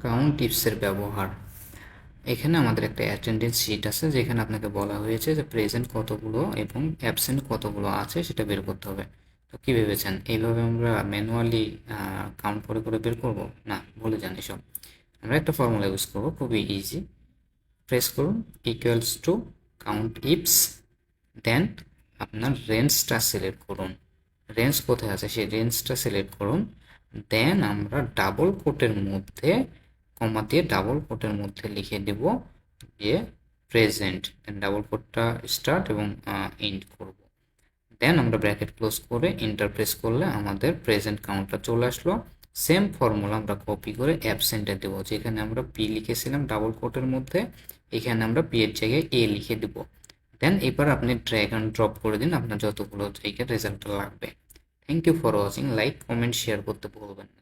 Count ইফসের ব্যবহার। এখানে আমাদের একটা অ্যাটেন্ডেন্স শিট আছে যেখানে আপনাকে বলা হয়েছে যে প্রেজেন্ট কতগুলো এবং অ্যাবসেন্ট কতগুলো আছে সেটা বের করতে হবে। তো কী ভেবেছেন এইভাবে আমরা ম্যানুয়ালি কাউন্ট করে করে বের করব? না, ভুলে যান এসব। আমরা একটা ফর্মুলা ইউজ করবো, খুবই ইজি। প্রেস করুন ইকুয়ালস টু কাউন্ট ইফস, দেন আপনার রেঞ্জটা সিলেক্ট করুন। রেঞ্জ কোথায় আছে সেই রেঞ্জটা সিলেক্ট করুন। দেন আমরা ডাবল কোটের মধ্যে কমা দিয়ে ডাবল কোটের মধ্যে লিখে দেব যে প্রেজেন্ট, দেন ডাবল কোটটা স্টার্ট এবং এন্ড করব। দেন আমরা ব্র্যাকেট ক্লোজ করে এন্টার প্রেস করলে আমাদের প্রেজেন্ট কাউন্টটা চলে আসলো। সেম ফর্মুলা আমরা কপি করে অ্যাবসেন্টে দেবো, যেখানে আমরা পি লিখেছিলাম ডাবল কোটের মধ্যে, এখানে আমরা পি এর জায়গায় এ লিখে দেব। দেন এবার আপনি ড্র্যাগ অ্যান্ড ড্রপ করে দিন আপনার যতগুলো জায়গায় রেজাল্টটা লাগবে। Thank you for watching. Like, comment, share করতে ভুলবেন না।